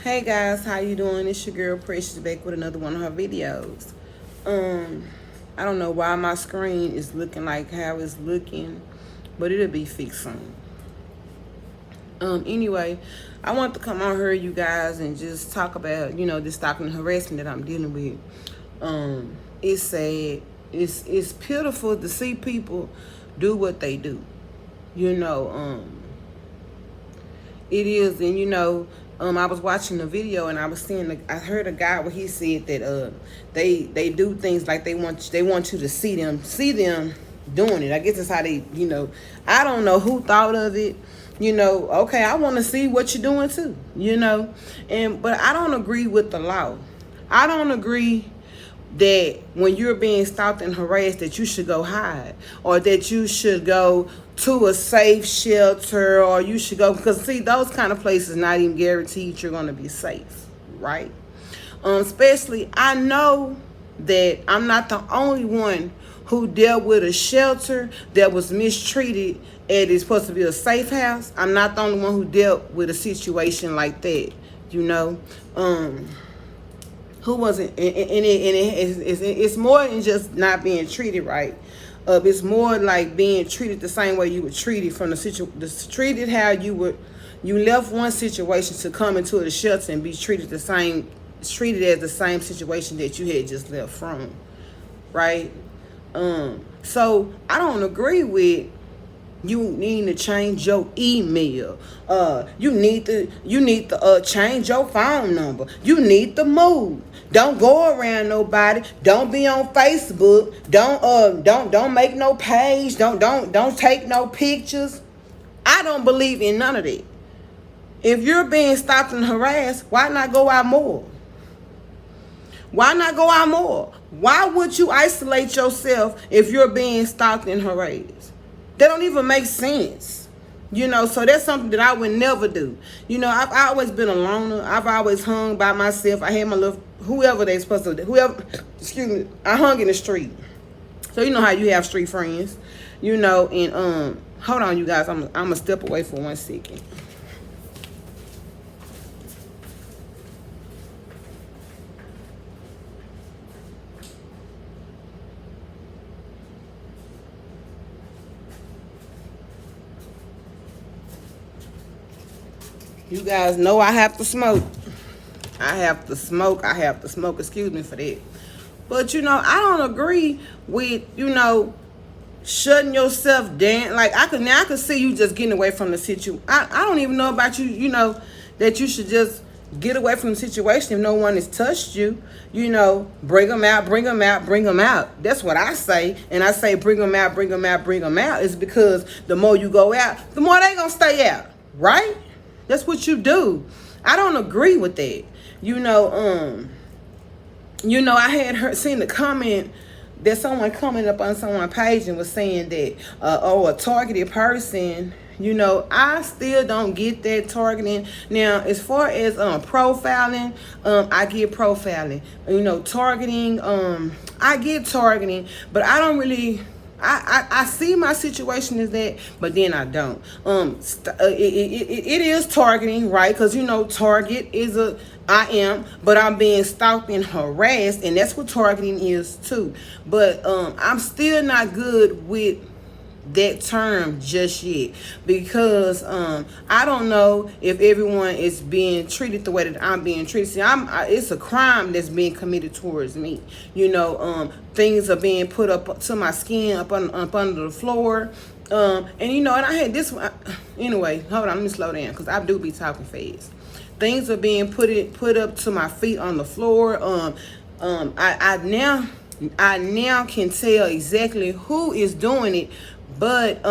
Hey guys, how you doing? It's your girl Precious back with another one of her videos. I don't know why my screen is looking like how it's looking, but it'll be fixed soon. Anyway, I want to come on here, you guys, and just talk about, this stalking and harassment that I'm dealing with. It's sad. It's pitiful to see people do what they do. It is, and I was watching a video and I was seeing, I heard a guy where he said that they do things like they want you to see them doing it. I guess that's how they, I don't know who thought of it. Okay, I want to see what you're doing too. But I don't agree with the law. I don't agree that when you're being stalked and harassed that you should go hide, or that you should go to a safe shelter, or you should go, because see, those kind of places not even guaranteed you're going to be safe, right? Especially, I know that I'm not the only one who dealt with a shelter that was mistreated and it's supposed to be a safe house. I'm not the only one who dealt with a situation like that, who wasn't, and it's more than just not being treated right. It's more like being treated the same way you were treated from treated how you left one situation to come into the shelter and be treated as the same situation that you had just left from, right? So I don't agree with you need to change your email. You need to change your phone number. You need to move. Don't go around nobody. Don't be on Facebook. Don't make no page. Don't take no pictures. I don't believe in none of that. If you're being stalked and harassed, why not go out more? Why not go out more? Why would you isolate yourself if you're being stalked and harassed? That don't even make sense. So that's something that I would never do. I've always been a loner. I've always hung by myself. I had my little, whoever they supposed to, excuse me, I hung in the street. So you know how you have street friends, and hold on, you guys, I'm gonna step away for 1 second. You guys know I have to smoke. I have to smoke. Excuse me for that. But, I don't agree with, shutting yourself down. Like, I could see you just getting away from the situation. I don't even know about you, that you should just get away from the situation if no one has touched you. Bring them out. That's what I say. And I say bring them out. It's because the more you go out, the more they gonna stay out, right? That's what you do. I don't agree with that. I had seen the comment that someone commented up on someone's page and was saying that, a targeted person. I still don't get that targeting. Now, as far as profiling, I get profiling. Targeting, I get targeting, but I don't really. I see my situation as that, but then I don't. It is targeting, right? Because target is but I'm being stalked and harassed, and that's what targeting is too. But I'm still not good with that term just yet, because I don't know if everyone is being treated the way that I'm being treated. See, it's a crime that's being committed towards me. Things are being put up to my skin, up under the floor, and I had this one. Anyway, hold on, let me slow down because I do be talking fast. Things are being put up to my feet on the floor. I now can tell exactly who is doing it. But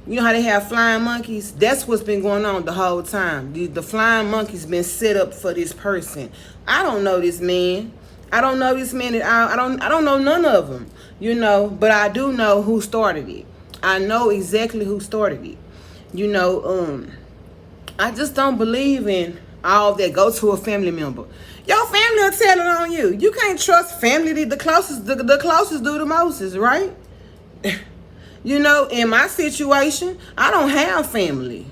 you know how they have flying monkeys? That's what's been going on the whole time. The flying monkey's been set up for this person. I don't know this man. I don't know this man at all. I don't know none of them. But I do know who started it. I know exactly who started it. I just don't believe in all that. Go to a family member. Your family will tell it on you. You can't trust family. The closest do the mostest, right? In my situation, I don't have family.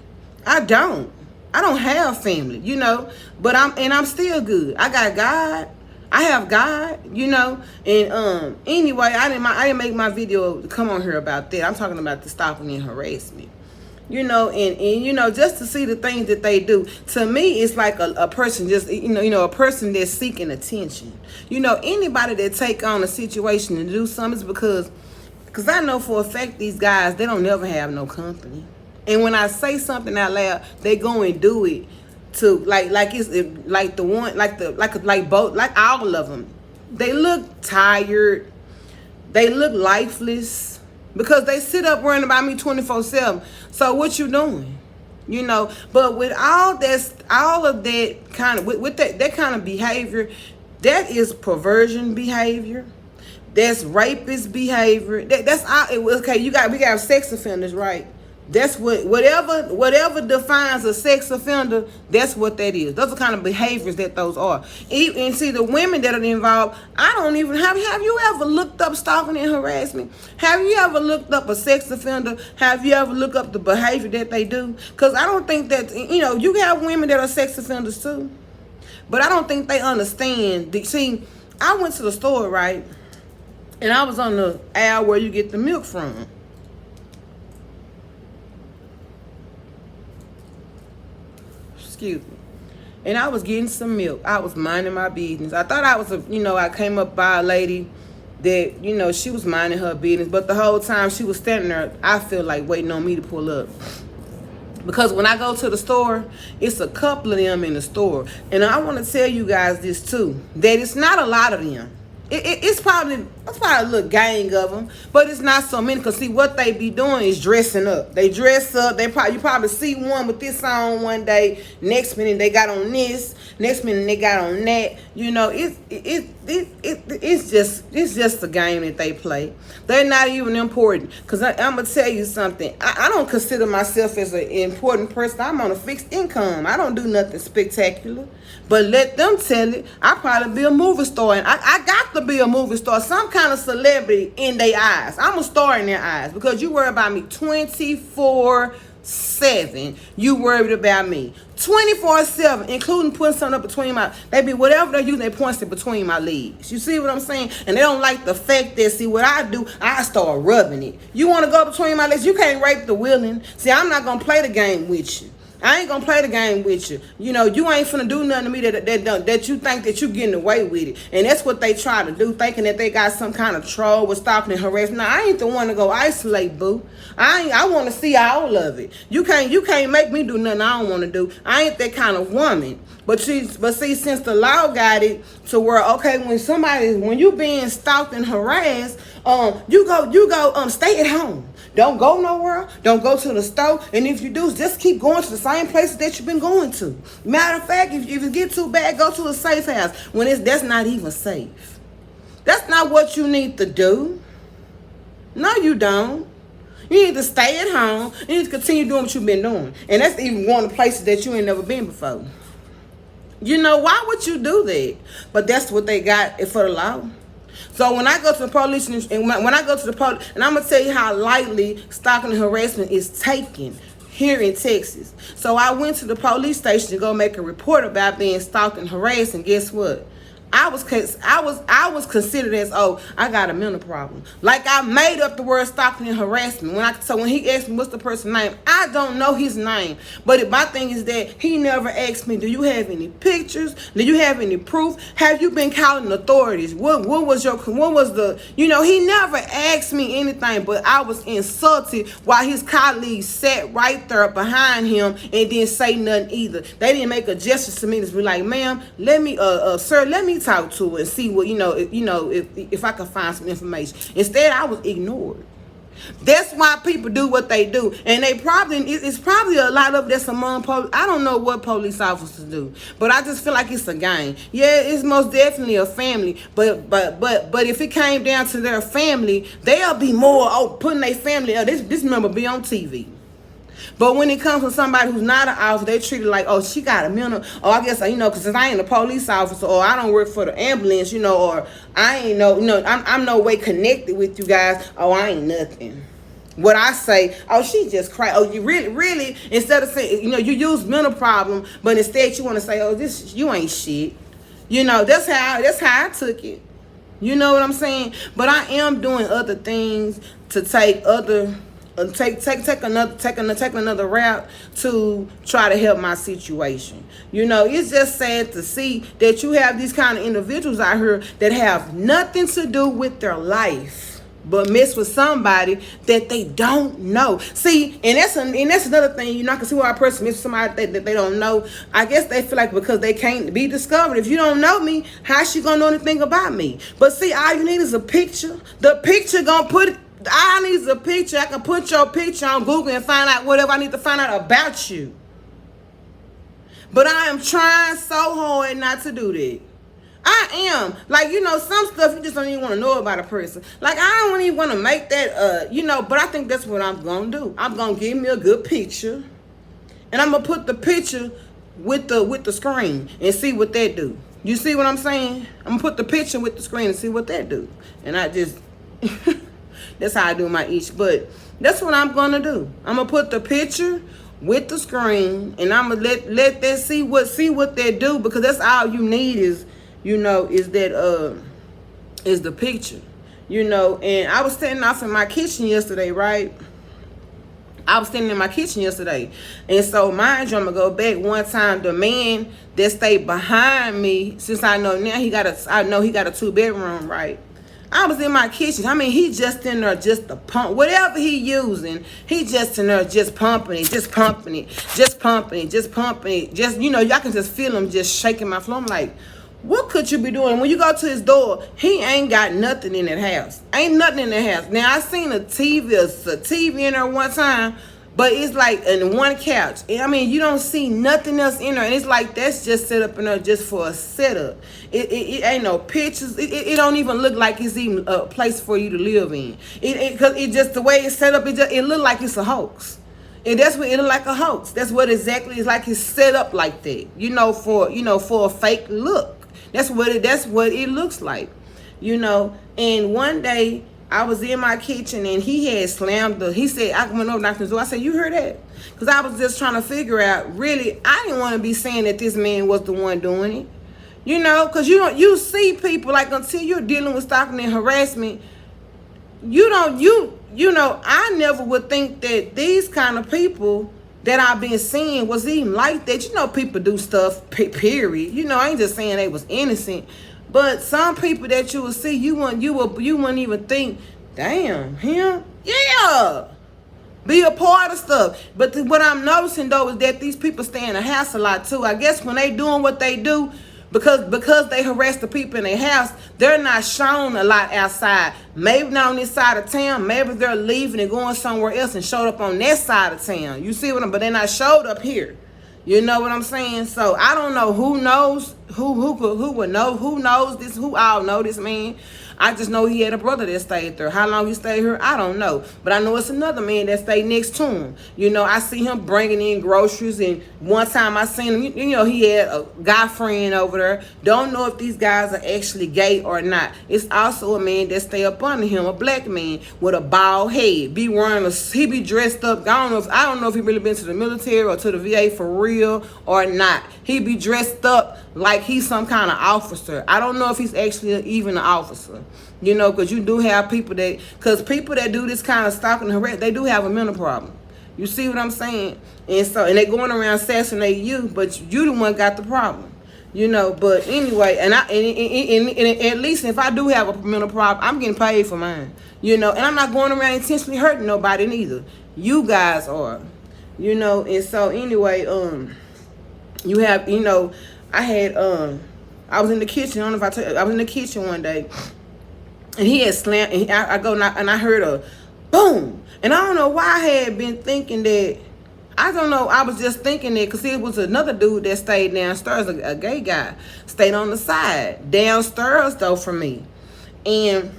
I don't. I don't have family, you know, but I'm still good. I got God. I have God, you know, and anyway, I didn't make my video to come on here about that. I'm talking about the stalking and harassment, you know, and you know, just to see the things that they do. To me, it's like a person just, you know, a person that's seeking attention. You know, anybody that take on a situation and do something is because I know for a fact these guys, they don't never have no company. And when I say something out loud, they go and do it to like it's like the one like both, like all of them. They look tired. They look lifeless because they sit up worrying about me 24/7. So what you doing? You know, but with all of that kind of with that kind of behavior, that is perversion behavior. That's rapist behavior. That's all. Okay, we got sex offenders, right? That's whatever defines a sex offender. That's what that is. Those are kind of behaviors that those are. And see, the women that are involved, I don't even have you ever looked up stalking and harassment? Have you ever looked up a sex offender? Have you ever looked up the behavior that they do? Because I don't think that, you know, you have women that are sex offenders too, but I don't think they understand. See, I went to the store, right, and I was on the aisle where you get the milk from. Excuse me. And I was getting some milk. I was minding my business. I thought I was I came up by a lady that, you know, she was minding her business. But the whole time she was standing there, I feel like waiting on me to pull up. Because when I go to the store, it's a couple of them in the store. And I want to tell you guys this too, that it's not a lot of them. It's probably a little gang of them, but it's not so many. Cause see, what they be doing is dressing up. They dress up. You probably see one with this on one day. Next minute they got on this. Next minute they got on that. You know, it's just a game that they play. They're not even important. Cause I'm gonna tell you something. I don't consider myself as an important person. I'm on a fixed income. I don't do nothing spectacular. But let them tell it. I probably be a movie star, and I got to be a movie star, some kind of celebrity in their eyes. I'm a star in their eyes because you worry about me 24/7. You worried about me 24/7, including putting something up between they be whatever they're using, they points it between my legs. You see what I'm saying? And they don't like the fact that, see, what I do, I start rubbing it. You want to go between my legs? You can't rape the willing. See, I'm not gonna play the game with you. I ain't gonna play the game with you. You know, you ain't finna do nothing to me that you think that you getting away with it. And that's what they try to do, thinking that they got some kind of troll with stalking and harassment. Now, I ain't the one to go isolate, boo. I want to see all of it. You can't make me do nothing I don't want to do. I ain't that kind of woman. But see, since the law got it to where, okay, when you being stalked and harassed, you go stay at home. Don't go nowhere. Don't go to the store. And if you do, just keep going to the same places that you've been going to. Matter of fact, if it get too bad, go to a safe house. That's not even safe. That's not what you need to do. No, you don't. You need to stay at home. You need to continue doing what you've been doing. And that's even one of the places that you ain't never been before. You know, why would you do that? But that's what they got for the law. So when I go to the police, and when I go to the police, and I'm going to tell you how lightly stalking and harassment is taken here in Texas. So I went to the police station to go make a report about being stalked and harassed, and guess what? I was considered as, oh, I got a mental problem. Like, I made up the word stalking and harassment. When he asked me what's the person's name, I don't know his name. But my thing is that he never asked me, do you have any pictures? Do you have any proof? Have you been calling authorities? He never asked me anything, but I was insulted while his colleagues sat right there behind him and didn't say nothing either. They didn't make a gesture to me to be like, ma'am, sir, let me talk to her and see what, if I can find some information. Instead, I was ignored. That's why people do what they do. And it's probably a lot of that's among police. I don't know what police officers do, but I just feel like it's a gang. Yeah, it's most definitely a family, but if it came down to their family, they'll be more putting their family this member be on TV. But when it comes to somebody who's not an officer, they treat it like, oh, she got a mental, or I guess, because I ain't a police officer, or I don't work for the ambulance, or I ain't I'm no way connected with you guys, oh, I ain't nothing. what I say, oh, she just cried. Oh, you really, instead of saying, you use mental problem, but instead you want to say, oh, you ain't shit. That's how I took it. You know what I'm saying? But I am doing other things to take another route to try to help my situation. It's just sad to see that you have these kind of individuals out here that have nothing to do with their life but mess with somebody that they don't know. See, and that's another thing. I can see why a person mess with somebody that they don't know. I guess they feel like because they can't be discovered. If you don't know me, how's she gonna know anything about me? But see, all you need is a picture. The picture gonna put it. I need a picture. I can put your picture on Google and find out whatever I need to find out about you. But I am trying so hard not to do that. I am. Like, some stuff you just don't even want to know about a person. Like, I don't even want to make that, but I think that's what I'm going to do. I'm going to give me a good picture. And I'm going to put the picture with the screen and see what that do. You see what I'm saying? I'm going to put the picture with the screen and see what that do. And I just, that's how I do my each. But that's what I'm going to do. I'm going to put the picture with the screen and I'm going to let that see what they do, because that's all you need is is the picture, and I was standing off in my kitchen yesterday, right? I was standing in my kitchen yesterday, and so mind you, I'm gonna go back one time. The man that stayed behind me, since I know now he got a 2-bedroom, right? I was in my kitchen. I mean, he just in there just to pump whatever he using. He just in there just pumping it, just pumping it, just pumping it, just pumping it. Just y'all can just feel him just shaking my floor. I'm like, what could you be doing? When you go to his door, he ain't got nothing in that house. Ain't nothing in that house. Now, I seen a TV in there one time, but it's like in one couch. I mean, you don't see nothing else in there. And it's like that's just set up in there just for a setup. It ain't no pictures. It don't even look like it's even a place for you to live in. Because it just, the way it's set up, it look like it's a hoax. And that's what it look like, a hoax. That's what exactly it's like. It's set up like that, for a fake look. That's what it looks like, And one day I was in my kitchen and he had slammed he said, I went over knocked on the door. I said, you heard that? Because I was just trying to figure out, really, I didn't want to be saying that this man was the one doing it. Because you see people, like, until you're dealing with stalking and harassment, I never would think that these kind of people that I've been seeing was even like that. People do stuff, period. I ain't just saying they was innocent. But some people that you will see, you wouldn't even think, damn, him? Yeah. Be a part of stuff. But what I'm noticing, though, is that these people stay in the house a lot, too. I guess when they doing what they do, because they harass the people in their house, they're not shown a lot outside. Maybe not on this side of town. Maybe they're leaving and going somewhere else and showed up on that side of town. You see what I'm, but they're not showed up here. You know what I'm saying? So I don't know who knows who would know, who knows this, who all know this man. I just know he had a brother that stayed there. How long he stayed here, I don't know. But I know it's another man that stayed next to him. I see him bringing in groceries. And one time I seen him, he had a guy friend over there. Don't know if these guys are actually gay or not. It's also a man that stay up under him, a black man with a bald head. He be dressed up. I don't know if he really been to the military or to the VA for real or not. He be dressed up like he's some kind of officer. I don't know if he's actually even an officer. Because you do have people that do this kind of stalking and harassment, they do have a mental problem. You see what I'm saying? And they going around assassinating you, but you the one got the problem. But anyway, and at least if I do have a mental problem, I'm getting paid for mine. And I'm not going around intentionally hurting nobody neither. You guys are. And so anyway, you have, I was in the kitchen. I don't know if I was in the kitchen one day. And he had slammed, and I go knock, and I heard a boom. And I don't know why I had been thinking that. I don't know. I was just thinking that because it was another dude that stayed downstairs, a gay guy, stayed on the side. Downstairs, though, from me. And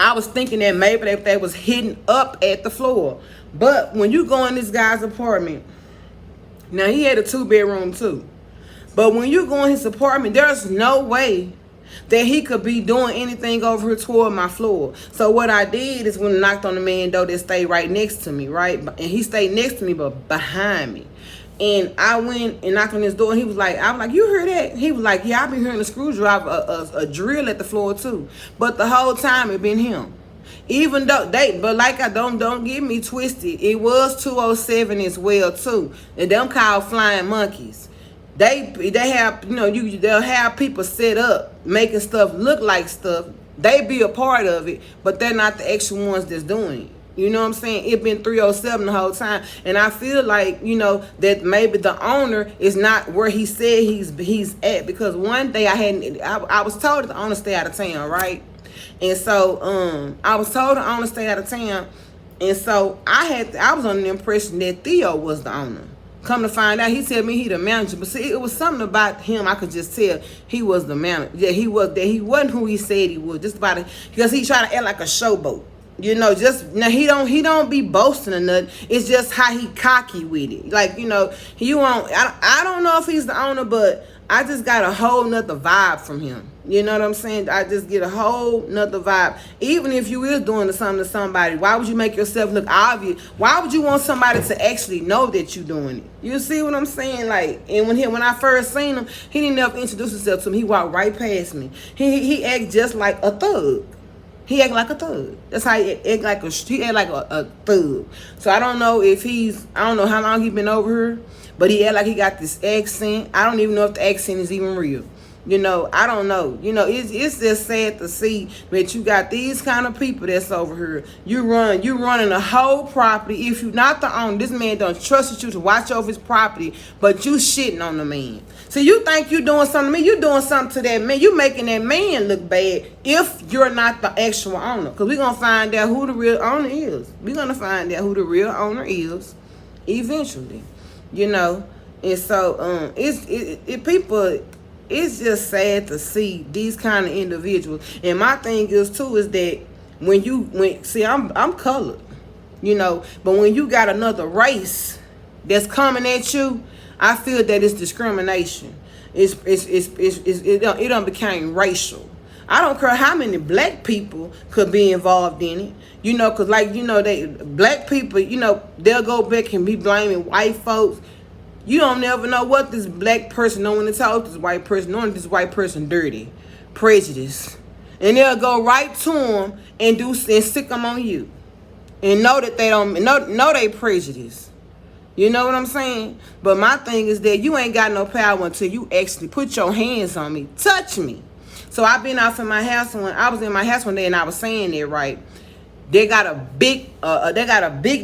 I was thinking that maybe they was hidden up at the floor. But when you go in this guy's apartment, now he had a 2-bedroom, too. But when you go in his apartment, there's no way that he could be doing anything over here toward my floor. So what I did is when I knocked on the man door that stayed right next to me, right? And he stayed next to me, but behind me. And I went and knocked on his door, and he was like, I was like, you heard that? He was like, yeah, I've been hearing a screwdriver, a drill at the floor too. But the whole time it been him. Even though but like I don't get me twisted, it was 207 as well too. And them called flying monkeys. They have, they'll have people set up making stuff look like stuff. They be a part of it, but they're not the actual ones that's doing it. You know what I'm saying? It been 307 the whole time, and I feel like that maybe the owner is not where he said he's at, because one day I was told that the owner stay out of town, right? And so I was told the owner stay out of town, and so I was under the impression that Theo was the owner. Come to find out, he told me he the manager. But see, it was something about him I could just tell he was the manager. Yeah, he wasn't who he said he was. Just about it, because he tried to act like a showboat. Just now he don't be boasting or nothing. It's just how he cocky with it. Like, he won't. I don't know if he's the owner, but I just got a whole nother vibe from him. You know what I'm saying? I just get a whole nother vibe. Even if you is doing something to somebody, why would you make yourself look obvious? Why would you want somebody to actually know that you're doing it? You see what I'm saying? Like, and when I first seen him, he didn't ever introduce himself to me. He walked right past me. He act just like a thug. He act like a thug. That's how he act like a thug. So I don't know I don't know how long he been over here, but he act like he got this accent. I don't even know if the accent is even real. I don't know. It's just sad to see that you got these kind of people that's over here. You running a whole property. If you not the owner, this man don't trust you to watch over his property, but you shitting on the man. So you think you doing something to me? You doing something to that man. You making that man look bad if you're not the actual owner. Because we're going to find out who the real owner is. We're going to find out who the real owner is eventually. And so people... It's just sad to see these kind of individuals. And my thing is too is that I'm colored, but when you got another race that's coming at you, I feel that it's discrimination. It done became racial. I don't care how many black people could be involved in it. Because black people, they'll go back and be blaming white folks. You don't never know what this black person know when they talk to this white person, knowing this white person dirty, prejudice. And they'll go right to them and stick them on you. And know that they don't know they prejudice. You know what I'm saying? But my thing is that you ain't got no power until you actually put your hands on me, touch me. So I've been out in my house when I was in my house one day and I was saying that, right? They got a big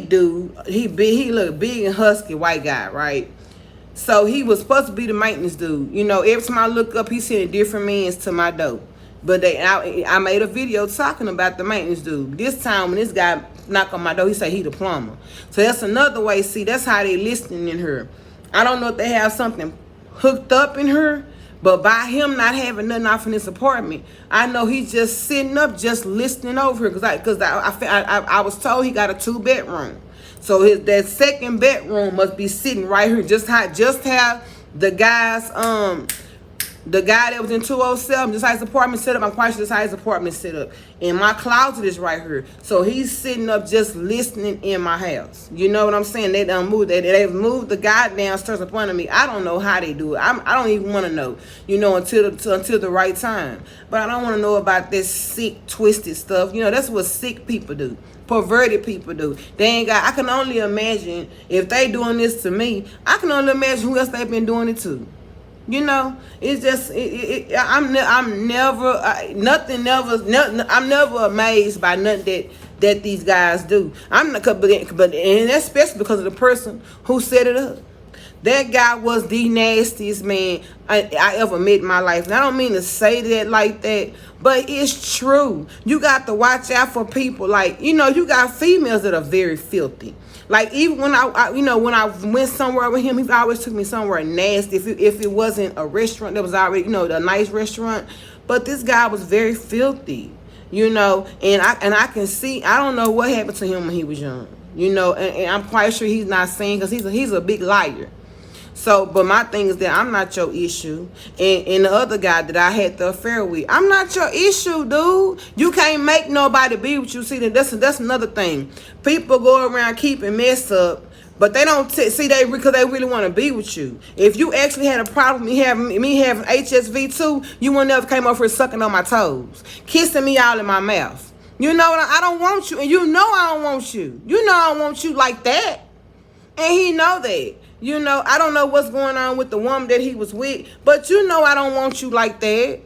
dude. He look big and husky white guy, right? So he was supposed to be the maintenance dude. Every time I look up, he's sending different men to my door. But I made a video talking about the maintenance dude. This time when this guy knocked on my door, he said he the plumber. So that's another way. See, that's how they listening in her. I don't know if they have something hooked up in her, but by him not having nothing off in his apartment, I know he's just sitting up, just listening over here. Because I was told he got a 2-bedroom. So that second bedroom must be sitting right here. Just how the guys, the guy that was in 207, just how his apartment set up. I'm quite sure that's how his apartment set up. And my closet is right here. So he's sitting up just listening in my house. You know what I'm saying? They done moved. They've moved the guy downstairs in front of me. I don't know how they do it. I don't even want to know, until the right time. But I don't want to know about this sick, twisted stuff. That's what sick people do. Perverted people do. I can only imagine if they doing this to me. I can only imagine who else they've been doing it to. It's just I'm never amazed by nothing that these guys do. But especially because of the person who set it up. That guy was the nastiest man I ever met in my life. And I don't mean to say that like that, but it's true. You got to watch out for people. Like, you got females that are very filthy. Like, even when I went somewhere with him, he always took me somewhere nasty. If it wasn't a restaurant that was already, a nice restaurant. But this guy was very filthy, and I can see, I don't know what happened to him when he was young, and I'm quite sure he's not saying, because he's a big liar. So, but my thing is that I'm not your issue. And the other guy that I had the affair with, I'm not your issue, dude. You can't make nobody be with you. See, that's another thing. People go around keeping mess up, but they don't see they because they really want to be with you. If you actually had a problem me having HSV too, you would never came over here sucking on my toes, kissing me all in my mouth. You know, I don't want you, and you know I don't want you. You know I don't want you like that, and he know that. You know, I don't know what's going on with the woman that he was with, but you know I don't want you like that.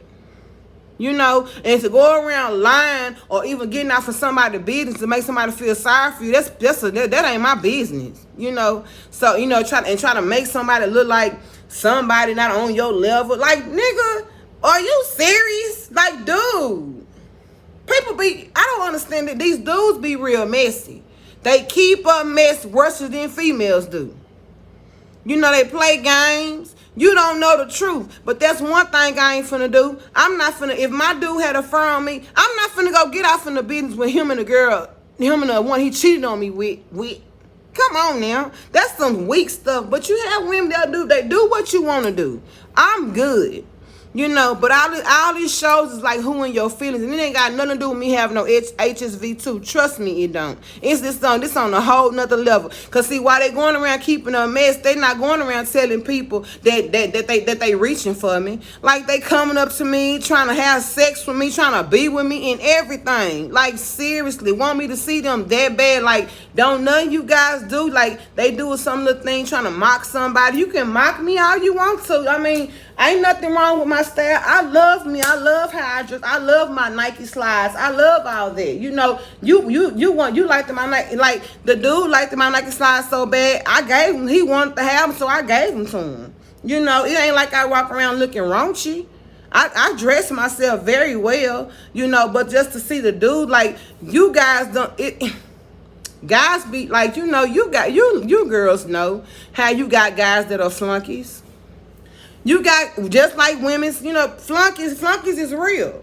You know, and to go around lying or even getting out for somebody's business to make somebody feel sorry for you, that ain't my business. You know, so you know, try to make somebody look like somebody not on your level. Like, nigga, are you serious? Like, dude, I don't understand that these dudes be real messy. They keep a mess worse than females do. You know, they play games. You don't know the truth. But that's one thing I ain't finna do. I'm not finna, if my dude had a fur on me, I'm not finna go get off in the business with him and the one he cheated on me with. Come on now. That's some weak stuff. But you have women they do what you want to do. I'm good. You know, but all these shows is like who in your feelings, and it ain't got nothing to do with me having no HSV2. Trust me, it don't. It's this on a whole nother level. Cause see, while they going around keeping a mess, they not going around telling people that they reaching for me. Like they coming up to me, trying to have sex with me, trying to be with me and everything. Like seriously, want me to see them that bad. Like don't none of you guys do. Like they do some little thing trying to mock somebody. You can mock me all you want to. I mean, ain't nothing wrong with my style. I love me. I love how I dress. I love my Nike slides. I love all that. You know, you liked my Nike, like the dude liked my Nike slides so bad. I gave him. He wanted to have them, so I gave them to him. You know, it ain't like I walk around looking raunchy. I dress myself very well. You know, but just to see the dude, like you guys don't it. Guys be like, you know, you girls know how you got guys that are flunkies. You got, just like women's, you know, flunkies is real.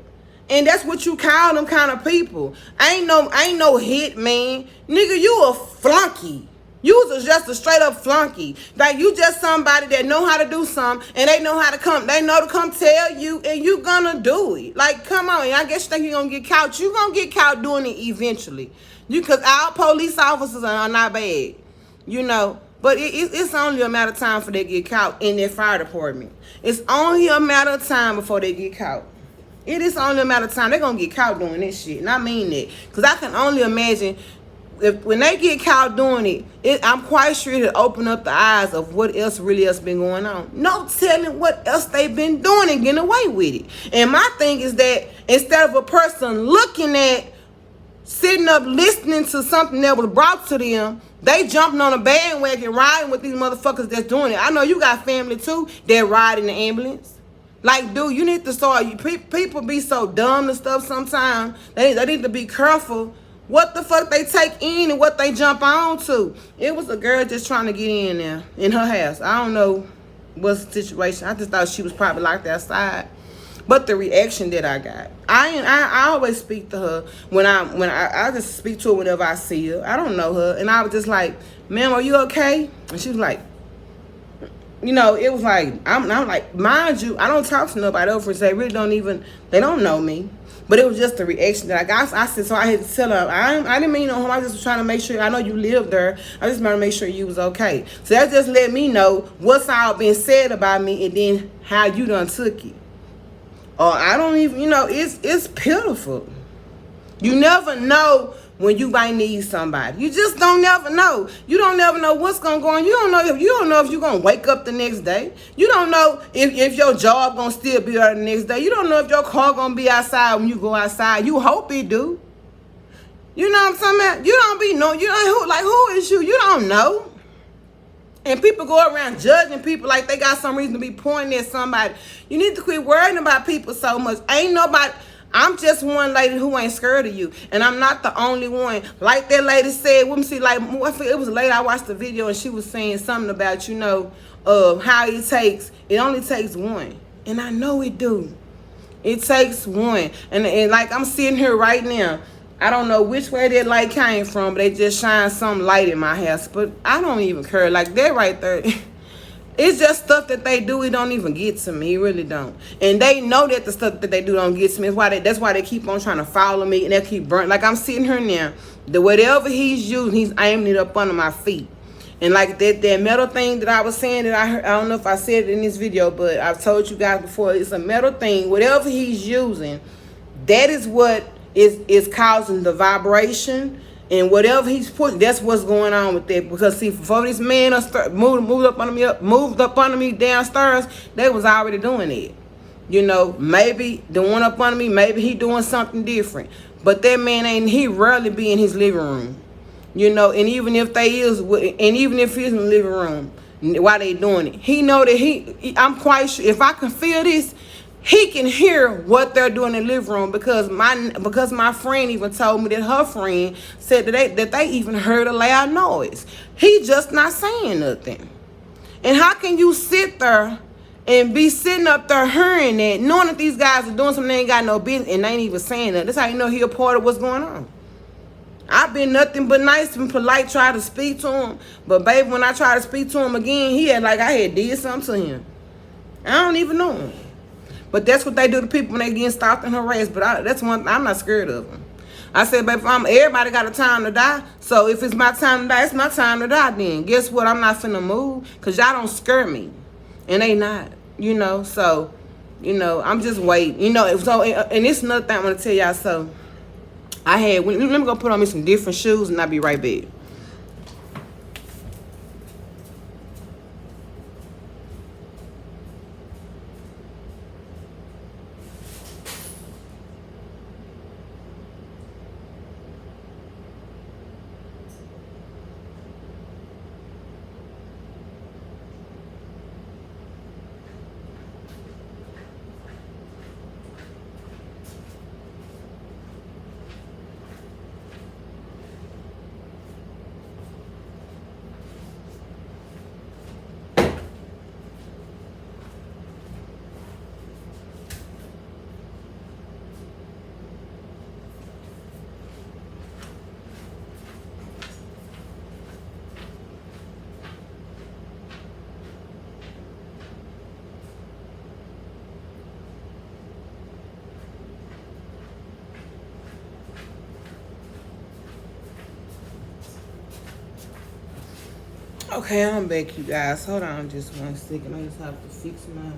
And that's what you call them kind of people. Ain't no hit, man. Nigga, you a flunky. You was just a straight up flunky. Like you just somebody that know how to do something and they know to come tell you and you gonna do it. Like, come on, I guess you think you're gonna get caught. You gonna get caught doing it eventually. Cause our police officers are not bad. You know. But it's only a matter of time before they get caught in their fire department. It's only a matter of time before they get caught. It is only a matter of time. They're going to get caught doing this shit. And I mean that. Because I can only imagine when they get caught doing it, I'm quite sure it'll open up the eyes of what else really has been going on. No telling what else they've been doing and getting away with it. And my thing is that instead of a person looking at, sitting up listening to something that was brought to them, they jumping on a bandwagon riding with these motherfuckers that's doing it. I know you got family too that ride in the ambulance. Like, dude, you need to start. People be so dumb and stuff sometimes. They need to be careful what the fuck they take in and what they jump on to. It was a girl just trying to get in there in her house. I don't know what's the situation. I just thought she was probably locked outside. But the reaction that I got, I always speak to her when I just speak to her whenever I see her. I don't know her, and I was just like, "Ma'am, are you okay?" And she was like, you know, it was like I'm like, mind you, I don't talk to nobody over. They really they don't know me. But it was just the reaction that I got. I said, so I had to tell her, I didn't mean no harm. I just was trying to make sure. I know you lived there. I just wanted to make sure you was okay. So that just let me know what's all been said about me, and then how you done took it. Or I don't even, you know, it's pitiful. You never know when you might need somebody. You just don't never know. You don't never know what's gonna go on. You don't know if you're gonna wake up the next day. You don't know if your job gonna still be there the next day. You don't know if your car gonna be outside when you go outside. You hope it do. You know what I'm talking about? You don't be know. You know who is you? You don't know. And people go around judging people like they got some reason to be pointing at somebody. You need to quit worrying about people so much. Ain't nobody. I'm just one lady who ain't scared of you. And I'm not the only one. Like that lady said, let me see, like, it was a lady, I watched the video and she was saying something about, you know, how it only takes one. And I know it do. It takes one. And like I'm sitting here right now. I don't know which way that light came from, but they just shine some light in my house. But I don't even care. Like that right there, It's just stuff that they do. It don't even get to me. It really don't. And they know that the stuff that they do don't get to me. That's why they keep on trying to follow me, and they keep burning. Like I'm sitting here now. The whatever he's using, he's aiming it up under my feet. And like that metal thing that I was saying that I heard, I don't know if I said it in this video, but I've told you guys before, it's a metal thing. Whatever he's using, that is what is causing the vibration. And whatever he's putting, that's what's going on with that. Because see, before this man moved up under me downstairs, they was already doing it. You know, maybe the one up under me, maybe he doing something different. But that man he rarely be in his living room. You know, and even if he's in the living room while they doing it, he know that I'm quite sure if I can feel this, he can hear what they're doing in the living room, because my friend even told me that her friend said that they even heard a loud noise. He just not saying nothing. And how can you sit there and be sitting up there hearing that, knowing that these guys are doing something they ain't got no business, and they ain't even saying that? That's how you know he a part of what's going on. I've been nothing but nice and polite, try to speak to him. But baby, when I try to speak to him again, he had like I had did something to him. I don't even know him. But that's what they do to people when they get stalked and harassed. But that's one thing, I'm not scared of them. I said, baby, everybody got a time to die. So if it's my time to die, it's my time to die then. Guess what? I'm not finna move, because y'all don't scare me. And they not, you know. So, you know, I'm just waiting. You know, so, and it's another thing I want to tell y'all. So, let me go put on me some different shoes, and I'll be right back. Okay, I'm back, you guys. Hold on just 1 second. I just have to fix my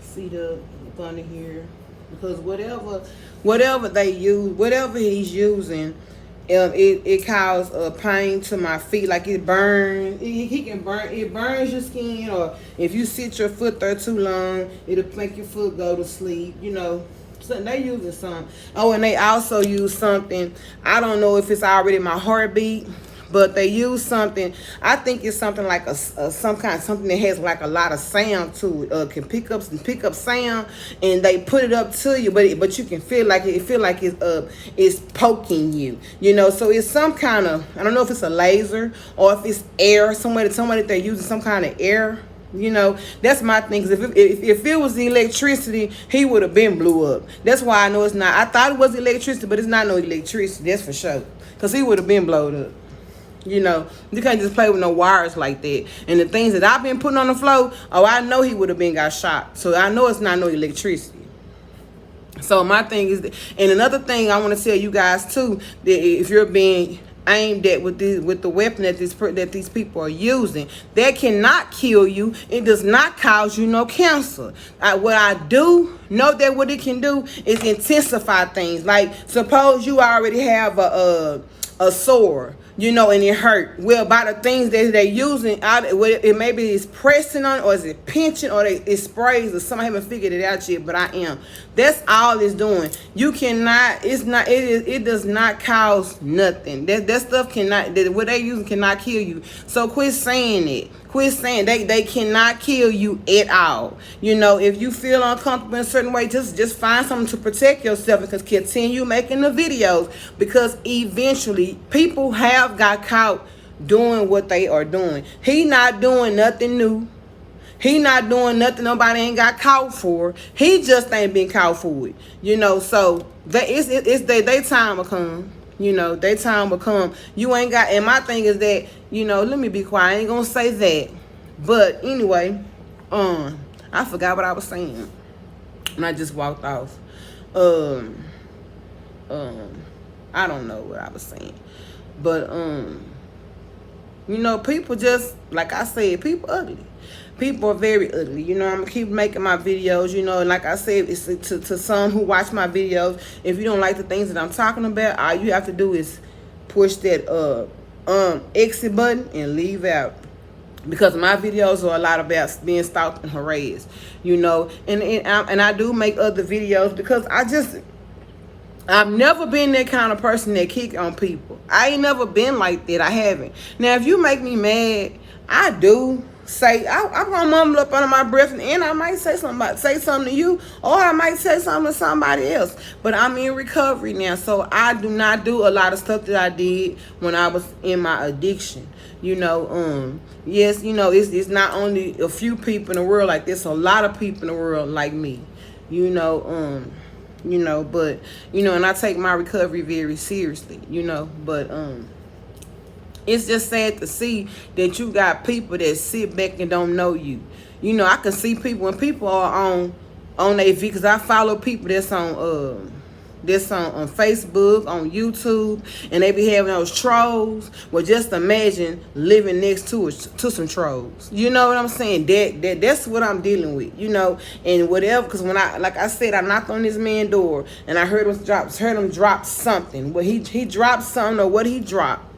seat up under here, because whatever they use, whatever he's using, it causes pain to my feet. Like it burns. It burns your skin, or if you sit your foot there too long, it'll make your foot go to sleep. You know. So they using some. Oh, and they also use something. I don't know if it's already my heartbeat, but they use something. I think it's something like something that has like a lot of sound to it. Can pick up sound, and they put it up to you, but you can feel like it's poking you. You know, so it's some kind of, I don't know if it's a laser or if it's air. Somebody that they're using some kind of air. You know, that's my thing. If it was the electricity, he would have been blew up. That's why I know it's not. I thought it was electricity, but it's not no electricity. That's for sure. Because he would have been blowed up. You know, you can't just play with no wires like that. And the things that I've been putting on the floor, I know he would have been got shot. So I know it's not no electricity. So my thing is, and another thing I want to tell you guys too, that if you're being aimed at with the weapon that these people are using, that cannot kill you. It does not cause you no cancer. What I do know that what it can do is intensify things. Like suppose you already have a sore, you know, and it hurt. Well, by the things that they're using, it maybe it's pressing on, or is it pinching, or it sprays, or something. I haven't figured it out yet, but I am. That's all it's doing. You cannot. It does not cause nothing. That stuff cannot. What they using cannot kill you. So quit saying it. Quit saying they cannot kill you at all. You know, if you feel uncomfortable in a certain way, just find something to protect yourself, because continue making the videos, because eventually people have got caught doing what they are doing. He not doing nothing new. He not doing nothing nobody ain't got caught for. He just ain't been caught for it. You know, so they time will come. You know, their time will come. You ain't got, and my thing is that, you know, let me be quiet. I ain't gonna say that. But anyway, I forgot what I was saying, and I just walked off. Um, I don't know what I was saying, but you know, people just, like I said, people ugly. People are very ugly. You know, I'm gonna keep making my videos. You know, and like I said, it's to some who watch my videos. If you don't like the things that I'm talking about, all you have to do is push that exit button and leave out. Because my videos are a lot about being stalked and harassed, you know, and I do make other videos because I've never been that kind of person that kick on people. I ain't never been like that. I haven't. Now, if you make me mad, I do say, I'm gonna mumble up under my breath, and I might say something to you, or I might say something to somebody else. But I'm in recovery now, so I do not do a lot of stuff that I did when I was in my addiction. You know, yes, you know, it's not only a few people in the world like this, a lot of people in the world like me. You know, but you know, and I take my recovery very seriously, you know, but it's just sad to see that you got people that sit back and don't know you. You know, I can see people when people are on their V, because I follow people that's on Facebook, on YouTube, and they be having those trolls. Well, just imagine living next to some trolls. You know what I'm saying? That's what I'm dealing with. You know, and whatever. Because when like I said, I knocked on this man's door and I heard him drop something. Well, he dropped something, or what he dropped.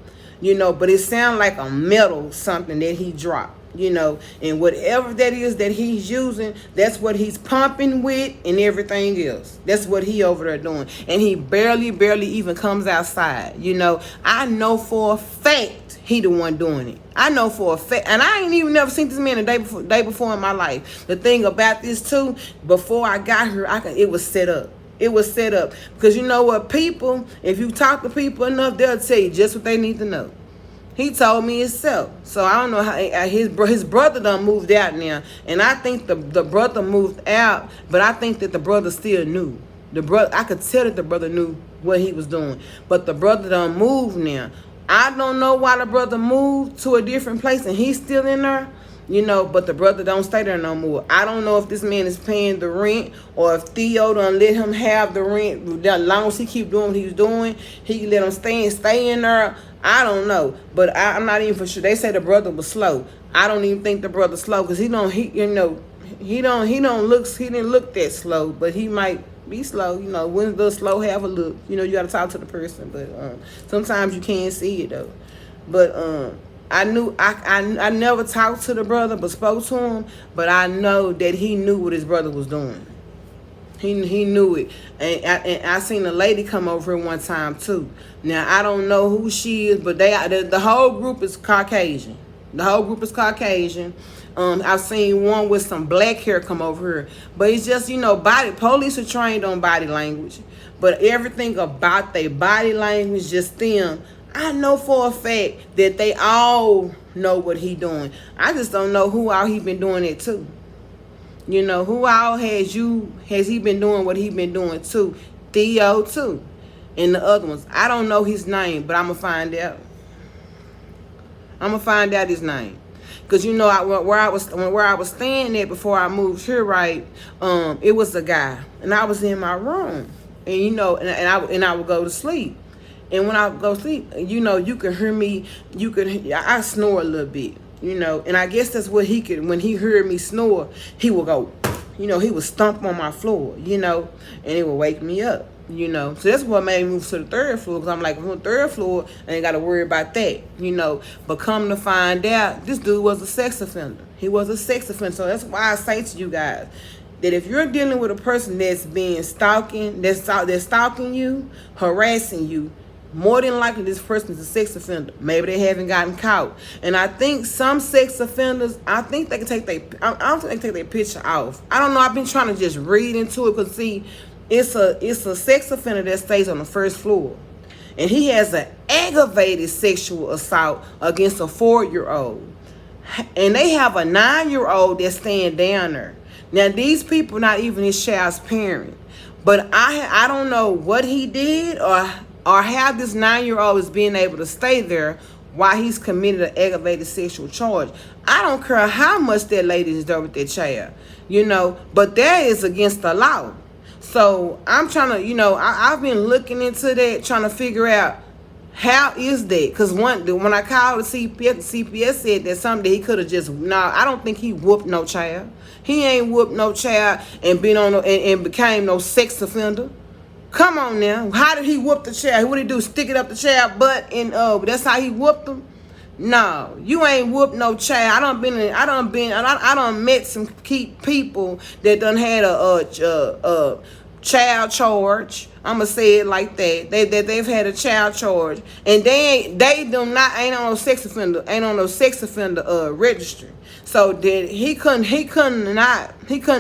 You know, but it sounded like a metal something that he dropped. You know, and whatever that is that he's using, that's what he's pumping with, and everything else. That's what he over there doing. And he barely even comes outside. You know, I know for a fact he the one doing it. I know for a fact. And I ain't even never seen this man a day before in my life. The thing about this too, before I got here, it was set up. It was set up. Because you know what, people, if you talk to people enough, they'll tell you just what they need to know. He told me himself. So I don't know how his brother done moved out now. And I think the brother moved out, but I think that the brother still knew. I could tell that the brother knew what he was doing. But the brother done moved now. I don't know why the brother moved to a different place and he's still in there. You know, but the brother don't stay there no more. I don't know if this man is paying the rent, or if Theo done let him have the rent. As long as he keep doing what he's doing, he can let him stay in there. I don't know, but I'm not even for sure. They say the brother was slow. I don't even think the brother's slow, because he didn't look that slow, but he might be slow. You know, when the slow have a look. You know, you got to talk to the person, but sometimes you can't see it though. But I never talked to the brother, but spoke to him. But I know that he knew what his brother was doing. He knew it. And I seen a lady come over here one time too. Now, I don't know who she is, but the whole group is Caucasian. The whole group is Caucasian. I've seen one with some black hair come over here. But it's just, you know, police are trained on body language. But everything about their body language, just them, I know for a fact that they all know what he doing. I just don't know who all he been doing it to. You know, who all has he been doing what he been doing to? Theo too. And the other ones. I don't know his name, but I'm going to find out. I'm going to find out his name. Because, you know, where I was staying at before I moved here, right, it was a guy. And I was in my room. And, you know, and I would go to sleep. And when I go to sleep, you know, you can hear me. I snore a little bit, you know. And I guess that's what he could, when he heard me snore, he would go, you know, he would stomp on my floor, you know. And it would wake me up. You know, so that's what made me move to the third floor, because I'm like, on the third floor, I ain't got to worry about that, you know. But come to find out, this dude was a sex offender. He was a sex offender. So that's why I say to you guys that if you're dealing with a person that's being that's stalking you, harassing you, more than likely this person is a sex offender. Maybe they haven't gotten caught. And I think some sex offenders, I think they can take I don't think they can take their picture off. I don't know. I've been trying to just read into it, because see, it's a sex offender that stays on the first floor. And he has an aggravated sexual assault against a 4-year-old. And they have a 9-year-old that's staying down there. Now, these people not even his child's parent. But I don't know what he did or how this 9-year-old is being able to stay there, why he's committed an aggravated sexual charge. I don't care how much that lady is there with that child, but that is against the law. So I'm trying to, I've been looking into that, trying to figure out how is that? Because when I called the CPS said that something that he could have just, I don't think he whooped no child. He ain't whooped no child and been on and became no sex offender. Come on now. How did he whoop the child? What did he do? Stick it up the child butt and that's how he whooped him? No, you ain't whooped no child. I done met some key people that done had a child charge. I'ma say it like that. They've had a child charge, and ain't on no sex offender registry. So that he could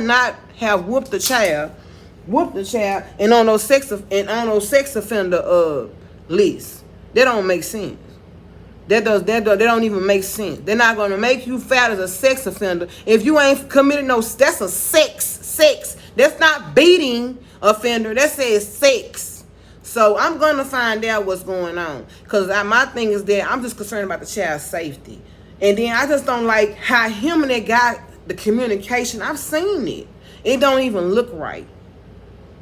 not have whooped the child, and on those sex offender list. That don't make sense. That don't even make sense. They're not gonna make you fat as a sex offender if you ain't committed no. That's a sex. That's not beating offender. That says sex. So I'm gonna find out what's going on, because my thing is that I'm just concerned about the child's safety, and then I just don't like how him and that guy, the communication. I've seen it. It don't even look right.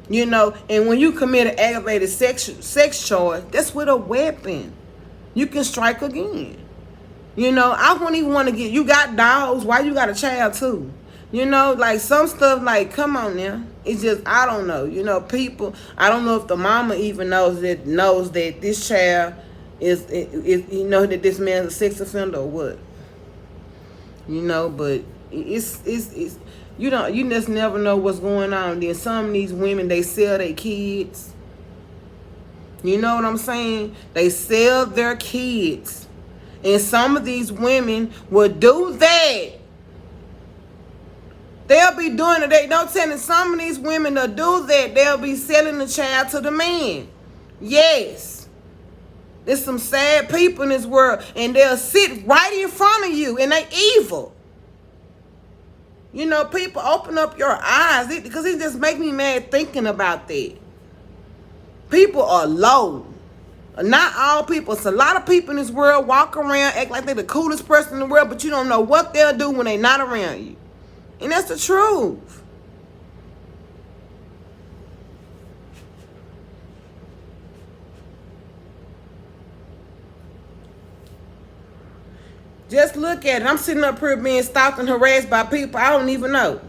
And when you commit an aggravated sex charge, that's with a weapon. You can strike again. I wouldn't even want to get, you got dogs, why you got a child too? Like some stuff, like, come on now. It's just, I don't know. People, I don't know if the mama even knows that this child is that this man's a sex offender or what. But it's you just never know what's going on. Then some of these women, they sell their kids. You know what I'm saying? They sell their kids. And some of these women will do that. They'll be doing it. They don't tell some of these women to do that. They'll be selling the child to the man. Yes. There's some sad people in this world. And they'll sit right in front of you. And they evil. People, open up your eyes. Because it just makes me mad thinking about that. People are low. Not all people. It's a lot of people in this world walk around, act like they're the coolest person in the world, but you don't know what they'll do when they're not around you. And that's the truth. Just look at it. I'm sitting up here being stalked and harassed by people I don't even know.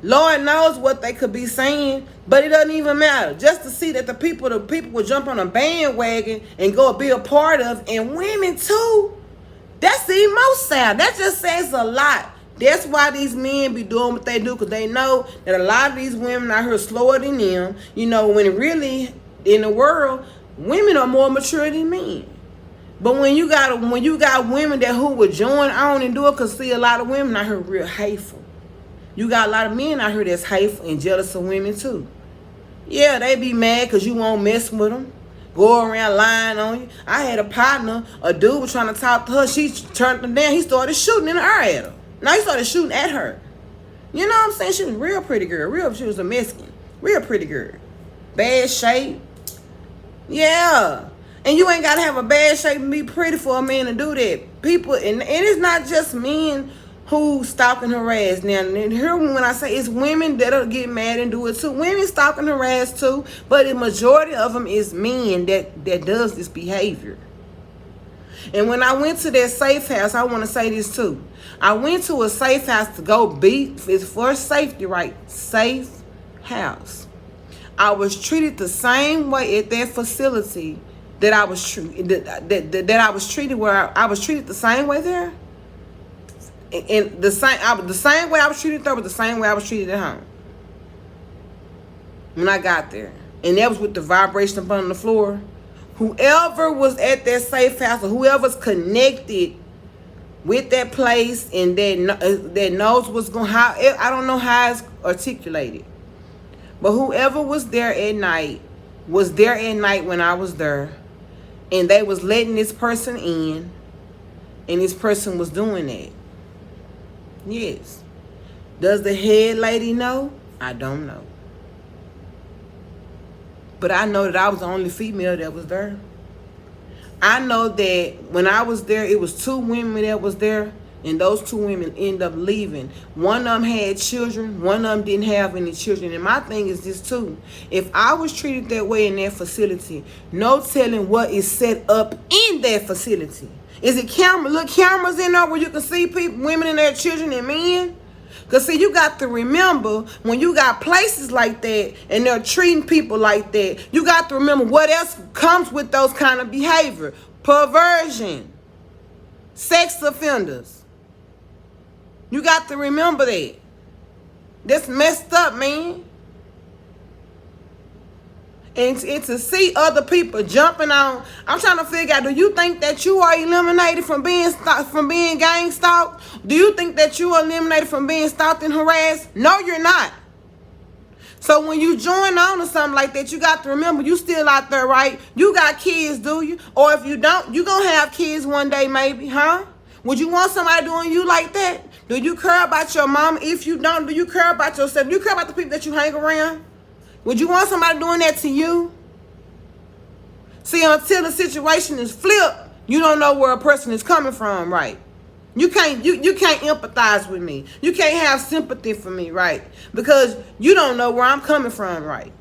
Lord knows what they could be saying, but it doesn't even matter. Just to see that the people will jump on a bandwagon and go be a part of, and women too. That's the most sad. That just says a lot. That's why these men be doing what they do, because they know that a lot of these women out here slower than them. When really in the world, women are more mature than men. But when you got women who would join on and do it, because see, a lot of women out here real hateful. You got a lot of men out here that's hateful and jealous of women too. Yeah, they be mad because you won't mess with them. Go around lying on you. I had a partner, a dude was trying to talk to her. She turned him down. He started shooting in the air at her. No, he started shooting at her. You know what I'm saying? She was a real pretty girl. She was a Mexican. Real pretty girl. Bad shape. Yeah. And you ain't got to have a bad shape and be pretty for a man to do that. People, and it's not just men who stalk and harass. Now, here when I say it's women that'll get mad and do it too. Women stalk and harass too, but the majority of them is men that does this behavior. And when I went to that safe house, I want to say this too. I went to a safe house to go beat. It's for safety, right? Safe house. I was treated the same way at that facility that I was treated. That I was treated where I was treated the same way there. And the same way I was treated there was the same way I was treated at home when I got there. And that was with the vibration up on the floor. Whoever was at that safe house or whoever's connected with that place and that knows what's going on, I don't know how it's articulated. But whoever was there at night was there at night when I was there. And they was letting this person in. And this person was doing that. Yes. Does the head lady know? I don't know. But I know that I was the only female that was there. I know that when I was there, it was 2 women that was there, and those 2 women end up leaving. One of them had children, one of them didn't have any children. And my thing is this too: if I was treated that way in that facility, no telling what is set up in that facility. Is it little cameras in there where you can see people, women and their children and men? Because, see, you got to remember, when you got places like that and they're treating people like that, you got to remember what else comes with those kind of behavior. Perversion. Sex offenders. You got to remember that. That's messed up, man. And to see other people jumping on, I'm trying to figure out, do you think that you are eliminated from being gang stalked? Do you think that you are eliminated from being stalked and harassed? No, you're not. So when you join on to something like that, you got to remember, you still out there, right? You got kids, do you? Or if you don't, you gonna have kids one day maybe, huh? Would you want somebody doing you like that? Do you care about your mom? If you don't, do you care about yourself? Do you care about the people that you hang around? Would you want somebody doing that to you? See, until the situation is flipped, you don't know where a person is coming from, right? You can't empathize with me. You can't have sympathy for me, right? Because you don't know where I'm coming from, right?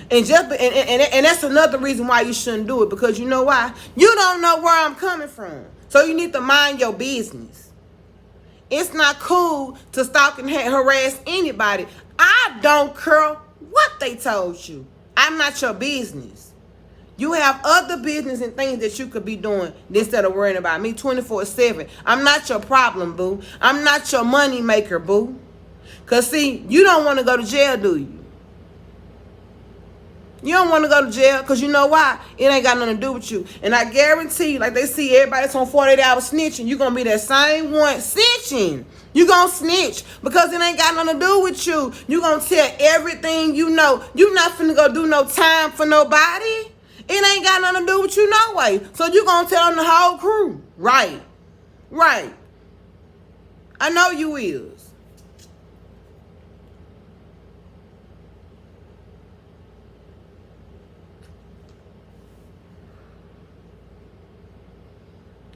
And that's another reason why you shouldn't do it, because you know why? You don't know where I'm coming from. So you need to mind your business. It's not cool to stalk and harass anybody. I don't care what they told you. I'm not your business. You have other business and things that you could be doing instead of worrying about me 24/7. I'm not your problem, boo. I'm not your money maker, boo. Because, see, you don't want to go to jail, do you? You don't want to go to jail because you know why? It ain't got nothing to do with you. And I guarantee you, like they see everybody that's on 48 hours snitching, you're going to be that same one snitching. You're going to snitch because it ain't got nothing to do with you. You're going to tell everything you know. You're not finna go do no time for nobody. It ain't got nothing to do with you no way. So you're going to tell them the whole crew. Right. Right. I know you is.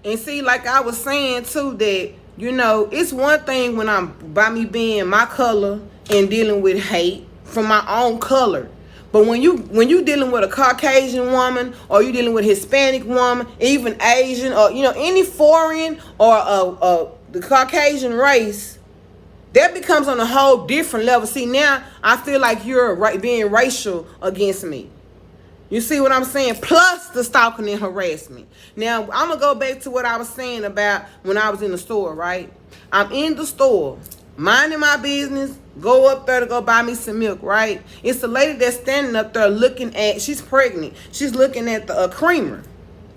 And see, like I was saying too, that, you know, it's one thing when by me being my color and dealing with hate from my own color. But when you dealing with a Caucasian woman, or you dealing with a Hispanic woman, even Asian, or, you know, any foreign or the Caucasian race, that becomes on a whole different level. See, now I feel like you're being racial against me. You see what I'm saying? Plus the stalking and harassment. Now, I'm going to go back to what I was saying about when I was in the store, right? I'm in the store, minding my business, go up there to go buy me some milk, right? It's the lady that's standing up there looking at, she's pregnant. She's looking at the creamer.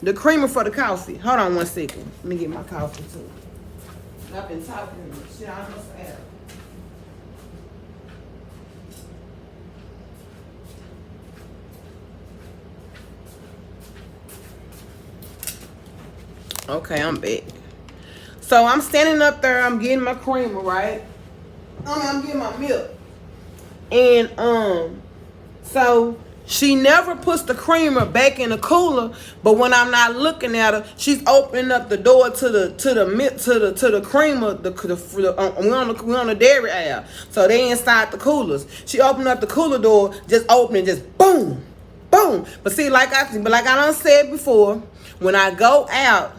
The creamer for the coffee. Hold on one second. Let me get my coffee too. I've been talking shit I must have. Okay, I'm back. So I'm standing up there, I'm getting my creamer, right? I'm getting my milk. And so she never puts the creamer back in the cooler, but when I'm not looking at her, she's opening up the door to the creamer. We're on the dairy aisle, so they inside the coolers. She opened up the cooler door, just opening, just boom, boom. But see, like I done said before, when I go out,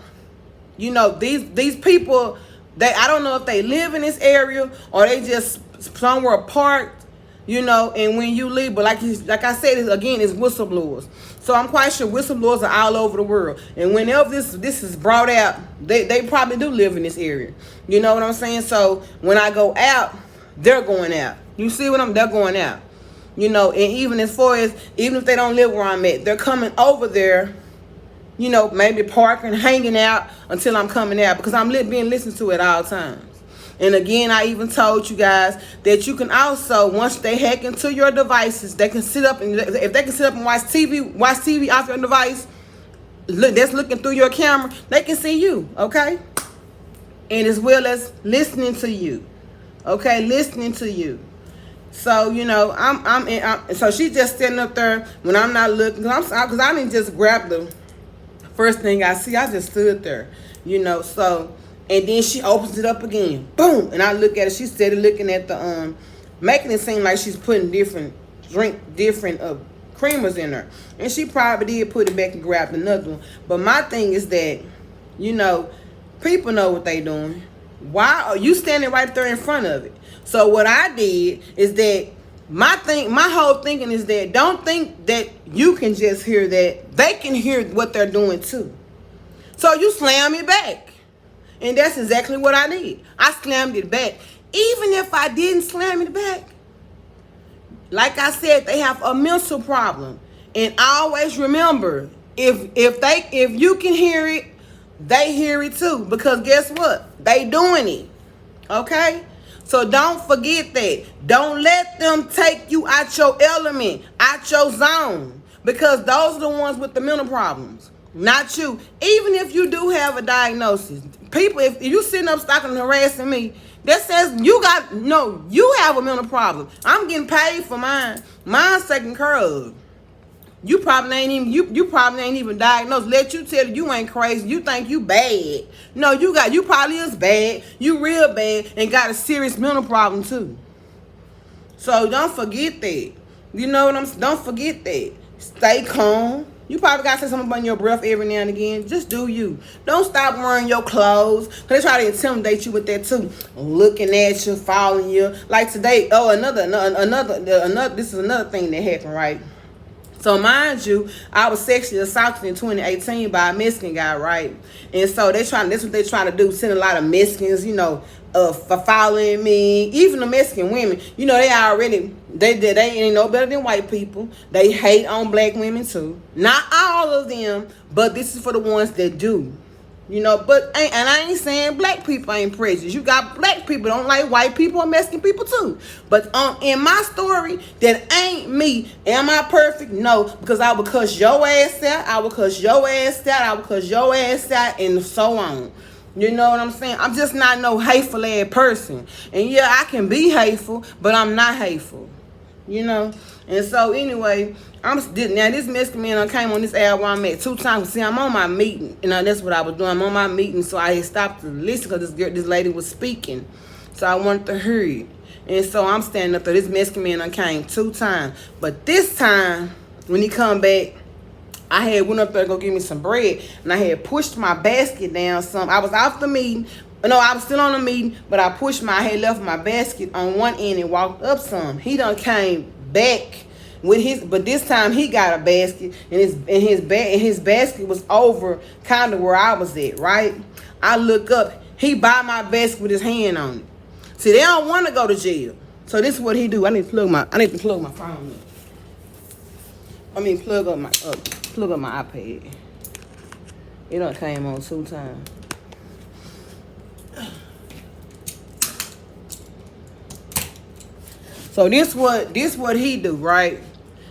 you know, these people, I don't know if they live in this area or they just somewhere parked, you know, and when you leave, but like I said, again, it's whistleblowers. So I'm quite sure whistleblowers are all over the world. And whenever this is brought out, they probably do live in this area. You know what I'm saying? So when I go out, they're going out. You see what they're going out. You know, and even as far as, even if they don't live where I'm at, they're coming over there, you know, maybe parking, hanging out until I'm coming out, because I'm being listened to at all times. And again, I even told you guys that you can also, once they hack into your devices, they can sit up and, if they can sit up and watch TV off your device, that's looking through your camera, they can see you, okay? And as well as listening to you, okay, listening to you. So, you know, so she's just standing up there when I'm not looking, because I didn't just grab the First thing I see, I just stood there, you know. So, and then she opens it up again, boom, and I look at it. She's steady looking at the making it seem like she's putting different creamers in her, and she probably did put it back and grabbed another one. But my thing is that, you know, people know what they doing. Why are you standing right there in front of it? So what I did is that my whole thinking is that don't think that you can just hear that. They can hear what they're doing too. So you slam it back. And that's exactly what I did. I slammed it back. Even if I didn't slam it back, like I said, they have a mental problem. And always remember, if you can hear it, they hear it too. Because guess what? They doing it. Okay? So don't forget that. Don't let them take you out your element, out your zone. Because those are the ones with the mental problems, not you. Even if you do have a diagnosis. People, if you sitting up stalking and harassing me, that says you have a mental problem. I'm getting paid for mine. Mine's taken care of. You probably ain't even diagnosed. Let you tell you ain't crazy. You think you bad. No, you probably is bad. You real bad and got a serious mental problem too. So don't forget that. You know what I'm saying? Don't forget that. Stay calm. You probably got to say something about your breath every now and again. Just do you. Don't stop wearing your clothes. Cause they try to intimidate you with that too. Looking at you, following you. Like today, this is another thing that happened, right? So mind you, I was sexually assaulted in 2018 by a Mexican guy, right? And so that's what they're trying to do, send a lot of Mexicans, you know, for following me. Even the Mexican women, you know, they ain't no better than white people. They hate on black women too. Not all of them, but this is for the ones that do. You know, I ain't saying black people ain't prejudiced. You got black people don't like white people and Mexican people too. But in my story, that ain't me. Am I perfect? No, because I would cuss your ass out. I would cuss your ass out. I would cuss your ass out, and so on. You know what I'm saying? I'm just not no hateful ass person. And yeah, I can be hateful, but I'm not hateful. You know? And so anyway, now this Mexican man came on this app where I'm at 2 times. See, I'm on my meeting. You know, that's what I was doing. I'm on my meeting, so I had stopped to listen because this lady was speaking. So I wanted to hear it. And so I'm standing up there. This Mexican man came 2 times. But this time, when he come back, I had went up there to go get me some bread. And I had pushed my basket down some. I was off the meeting. No, I was still on the meeting, but I had left my basket on one end and walked up some. He done came back with but this time he got a basket, and his basket was over kind of where I was at, right? I look up, he by my basket with his hand on it. See, they don't want to go to jail. So this is what he do. I need to plug my phone in. Plug up my iPad. It done came on 2 times. So this what he do, right?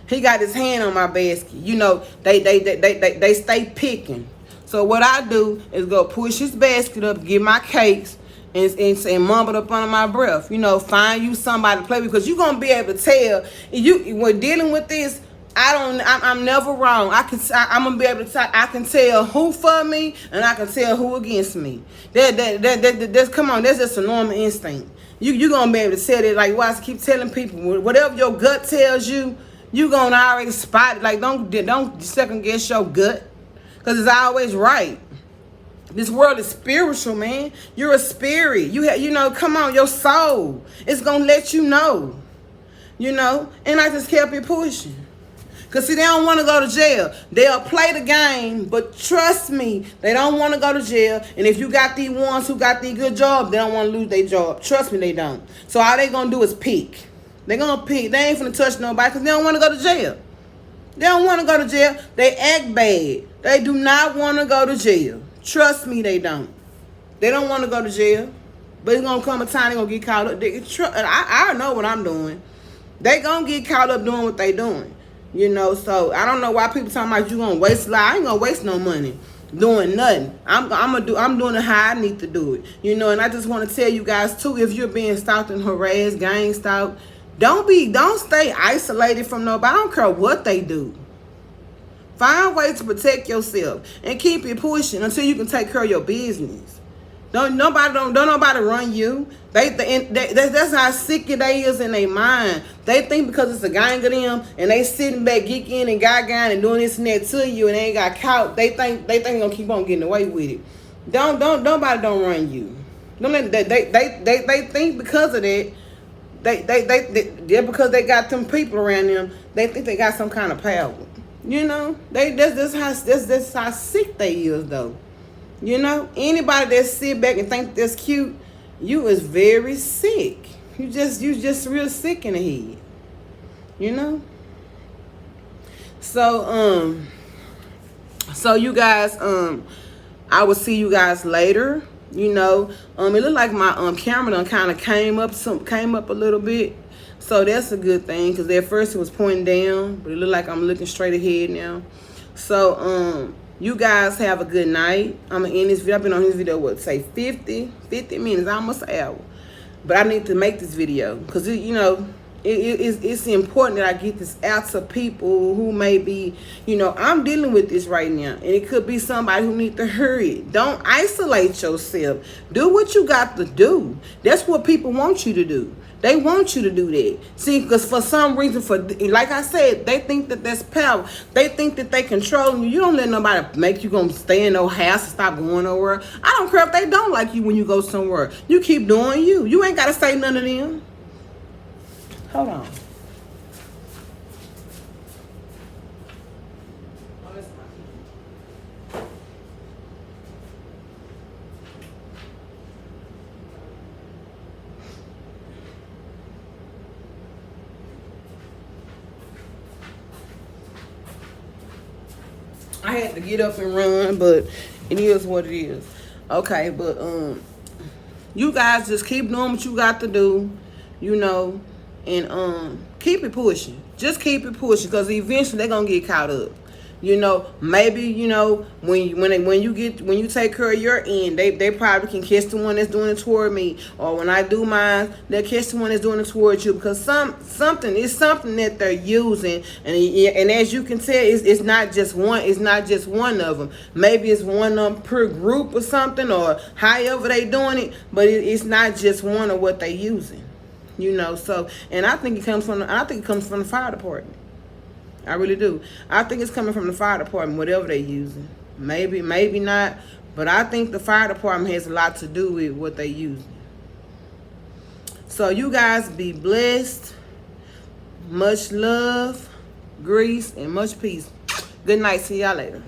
He got his hand on my basket. You know, they stay picking. So what I do is go push his basket up, get my cakes, and mumble up under my breath. You know, find you somebody to play with, because you're gonna be able to tell when dealing with this. I'm never wrong. I'm gonna be able to. I can tell who for me, and I can tell who against me. That's come on. That's just a normal instinct. You gonna be able to tell it. Like what I keep telling people, whatever your gut tells you, you gonna already spot it. Like don't second guess your gut, because it's always right. This world is spiritual, man. You're a spirit. You know, come on, your soul. It's gonna let you know. You know, and I just kept it pushing. Because, see, they don't want to go to jail. They'll play the game, but trust me, they don't want to go to jail. And if you got these ones who got these good jobs, they don't want to lose their job. Trust me, they don't. So all they going to do is pick. They're going to pick. They ain't finna touch nobody because they don't want to go to jail. They don't want to go to jail. They act bad. They do not want to go to jail. Trust me, they don't. They don't want to go to jail. But it's going to come a time they're going to get caught up. I know what I'm doing. They going to get caught up doing what they doing. You know, so I don't know why people talking about you gonna waste life. I ain't gonna waste no money doing nothing. I'm doing it how I need to do it. You know, and I just want to tell you guys too, if you're being stalked and harassed, gang stalked, don't stay isolated from nobody. I don't care what they do. Find ways to protect yourself and keep it pushing until you can take care of your business. Don't nobody run you. That's how sick they is in their mind. They think because it's a gang of them and they sitting back geeking and gaga and doing this and that to you and they ain't got caught. They think they gonna keep on getting away with it. Nobody don't run you. They think because of that. They because they got them people around them. They think they got some kind of power. You know, that's how sick they is though. You know, anybody that sit back and think that's cute, you is very sick. You just real sick in the head. You know. So you guys, I will see you guys later. You know, it looked like my camera done kind of came up a little bit. So that's a good thing, because at first it was pointing down, but it looked like I'm looking straight ahead now. So, you guys have a good night. I'm going to end this video. I've been on this video, what, say 50 minutes, almost an hour. But I need to make this video because, you know, it's important that I get this out to people who may be, you know, I'm dealing with this right now. And it could be somebody who needs to hear it. Don't isolate yourself. Do what you got to do. That's what people want you to do. They want you to do that. See, because for some reason, like I said, they think that that's power. They think that they control you. You don't let nobody make you gonna stay in no house and stop going nowhere. I don't care if they don't like you when you go somewhere. You keep doing you. You ain't got to say none of them. Hold on. I had to get up and run, but it is what it is. Okay, but you guys just keep doing what you got to do, you know, and keep it pushing. Just keep it pushing, because eventually they're gonna get caught up. You know, maybe, you know, when you take care of your end, they probably can catch the one that's doing it toward me, or when I do mine, they'll catch the one that's doing it towards you, because something that they're using, and as you can tell, it's not just one of them. Maybe it's one of them per group or something, or however they doing it, but it's not just one of what they using. You know, so, and I think it comes from the fire department. I really do. I think it's coming from the fire department, whatever they're using. Maybe not, but I think the fire department has a lot to do with what they're using. So you guys be blessed. Much love, grease, and much peace. Good night. See y'all later.